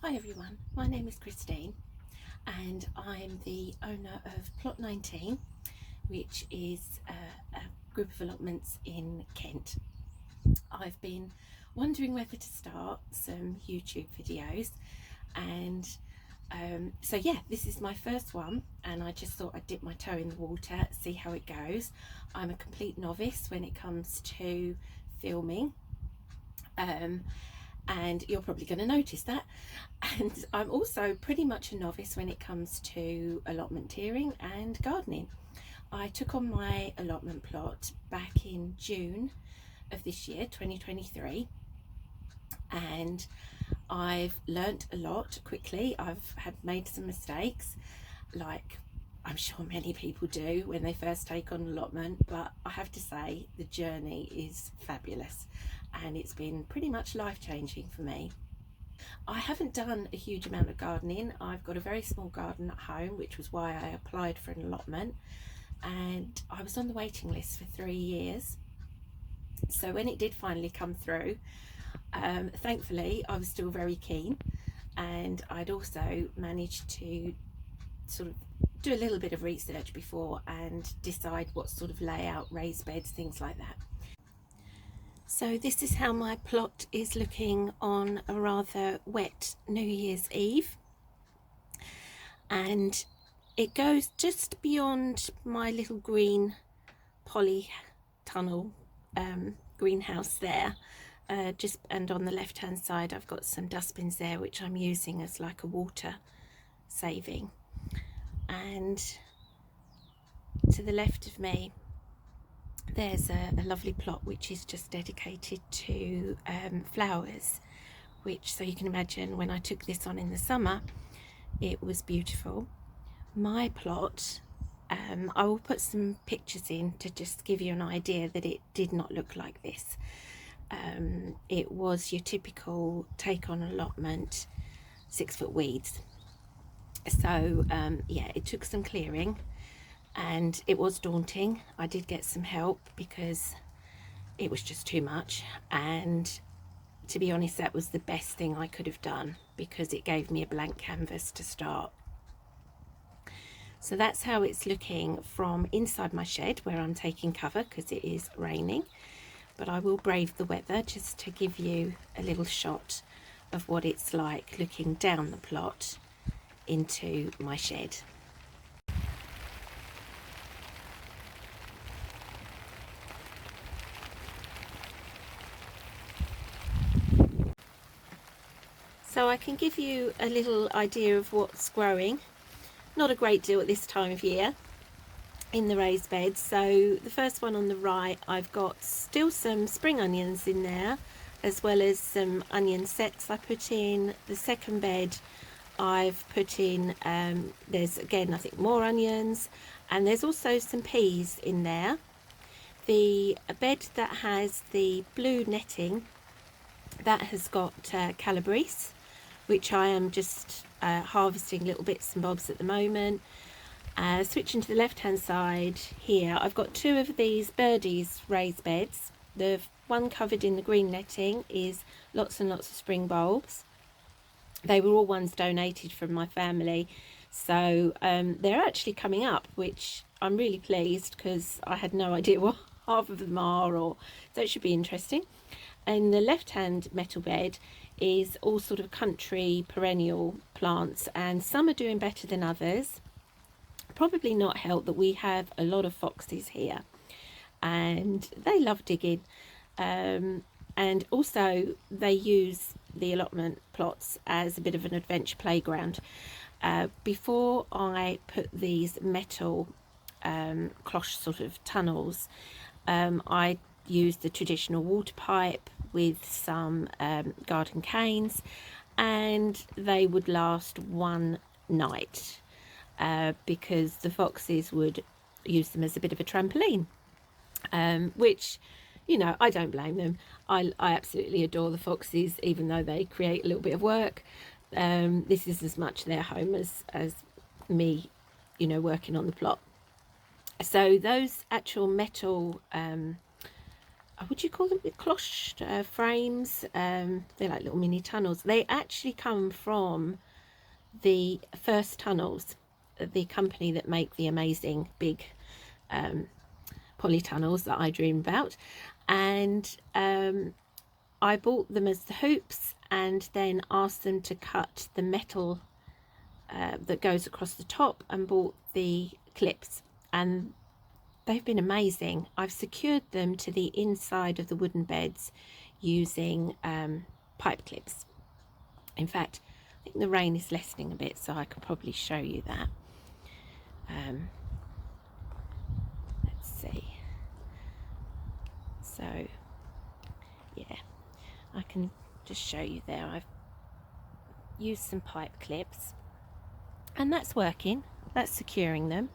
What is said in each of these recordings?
Hi everyone, my name is Christine and I'm the owner of Plot 19, which is a group of allotments in Kent. I've been wondering whether to start some YouTube videos, and so yeah, this is my first one and I just thought I'd dip my toe in the water, see how it goes. I'm a complete novice when it comes to filming. And you're probably going to notice that. And I'm also pretty much a novice when it comes to allotmenteering and gardening. I took on my allotment plot back in June of this year, 2023, and I've learnt a lot quickly. I've made some mistakes, like I'm sure many people do when they first take on allotment, but I have to say the journey is fabulous and it's been pretty much life-changing for me. I haven't done a huge amount of gardening. I've got a very small garden at home, which was why I applied for an allotment, and I was on the waiting list for 3 years. So when it did finally come through, thankfully I was still very keen, and I'd also managed to sort of do a little bit of research before and decide what sort of layout, raised beds, things like that. So this is how my plot is looking on a rather wet New Year's Eve, and it goes just beyond my little green polytunnel greenhouse there, and on the left hand side I've got some dustbins there which I'm using as like a water saving, and to the left of me there's a lovely plot which is just dedicated to flowers, which, so you can imagine, when I took this on in the summer it was beautiful. My plot, I will put some pictures in to just give you an idea that it did not look like this. It was your typical take on allotment 6-foot weeds. So yeah, it took some clearing and it was daunting. I did get some help because it was just too much, and to be honest that was the best thing I could have done because it gave me a blank canvas to start. So that's how it's looking from inside my shed where I'm taking cover because it is raining, but I will brave the weather just to give you a little shot of what it's like looking down the plot into my shed. So I can give you a little idea of what's growing. Not a great deal at this time of year in the raised beds. So the first one on the right, I've got still some spring onions in there, as well as some onion sets I put in. The second bed I've put in, there's again I think more onions, and there's also some peas in there. The bed that has the blue netting, that has got calabrese, which I am just harvesting little bits and bobs at the moment. Switching to the left hand side here, I've got 2 of these birdies raised beds. The one covered in the green netting is lots and lots of spring bulbs. They were all ones donated from my family, so they're actually coming up, which I'm really pleased because I had no idea what half of them are, or so it should be interesting. And the left hand metal bed is all sort of country perennial plants, and some are doing better than others. Probably not helped that we have a lot of foxes here and they love digging, and also they use the allotment plots as a bit of an adventure playground. Before I put these metal cloche sort of tunnels, I used the traditional water pipe with some garden canes, and they would last one night because the foxes would use them as a bit of a trampoline, which, you know, I don't blame them. I absolutely adore the foxes, even though they create a little bit of work. This is as much their home as me, you know, working on the plot. So those actual metal would you call them cloche frames? They're like little mini tunnels. They actually come from the First Tunnels, the company that make the amazing big polytunnels that I dream about. And I bought them as the hoops and then asked them to cut the metal that goes across the top, and bought the clips, and they've been amazing. I've secured them to the inside of the wooden beds using pipe clips. In fact, I think the rain is lessening a bit, so I could probably show you that. Let's see. So yeah, I can just show you there. I've used some pipe clips, and that's working. That's securing them.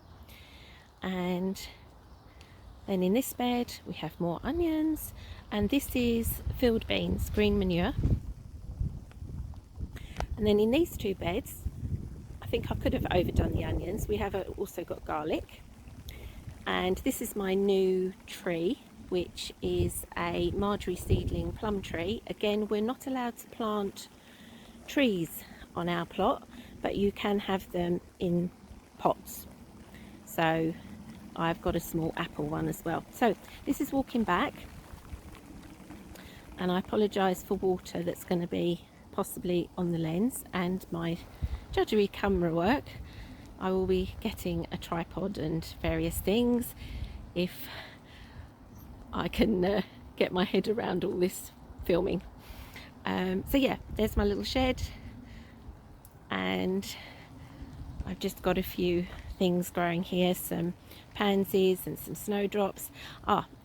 And then in this bed we have more onions, and this is field beans, green manure. And then in these two beds, I think I could have overdone the onions. We have also got garlic, and this is my new tree, which is a Marjorie seedling plum tree. Again, we're not allowed to plant trees on our plot, but you can have them in pots. So I've got a small apple one as well. So this is walking back, and I apologise for water that's going to be possibly on the lens and my judgery camera work. I will be getting a tripod and various things if I can get my head around all this filming. So yeah, there's my little shed, and I've just got a few things growing here, some pansies and some snowdrops.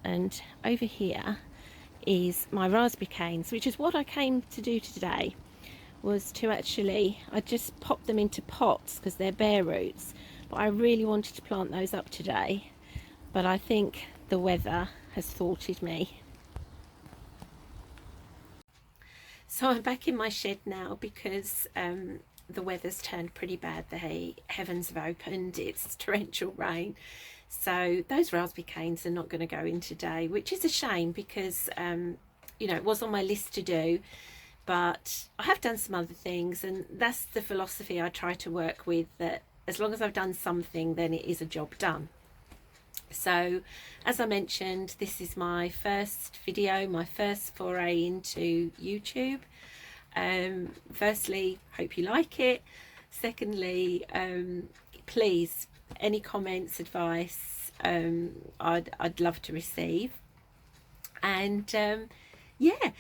And over here is my raspberry canes, which is what I came to do today, was to actually, I just popped them into pots because they're bare roots, but I really wanted to plant those up today, but I think the weather has thwarted me. So I'm back in my shed now because the weather's turned pretty bad. The heavens have opened, it's torrential rain. So those raspberry canes are not going to go in today, which is a shame because, you know, it was on my list to do, but I have done some other things, and that's the philosophy I try to work with, that as long as I've done something, then it is a job done. So as I mentioned, this is my first video, my first foray into YouTube. Firstly, hope you like it. Secondly, please, any comments, advice, I'd love to receive. And yeah,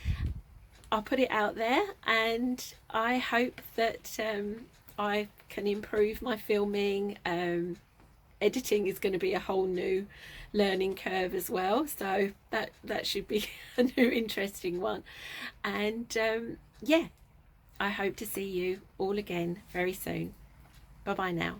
I'll put it out there, and I hope that I can improve my filming. Editing is going to be a whole new learning curve as well, so that should be a new interesting one. And yeah, I hope to see you all again very soon. Bye bye now.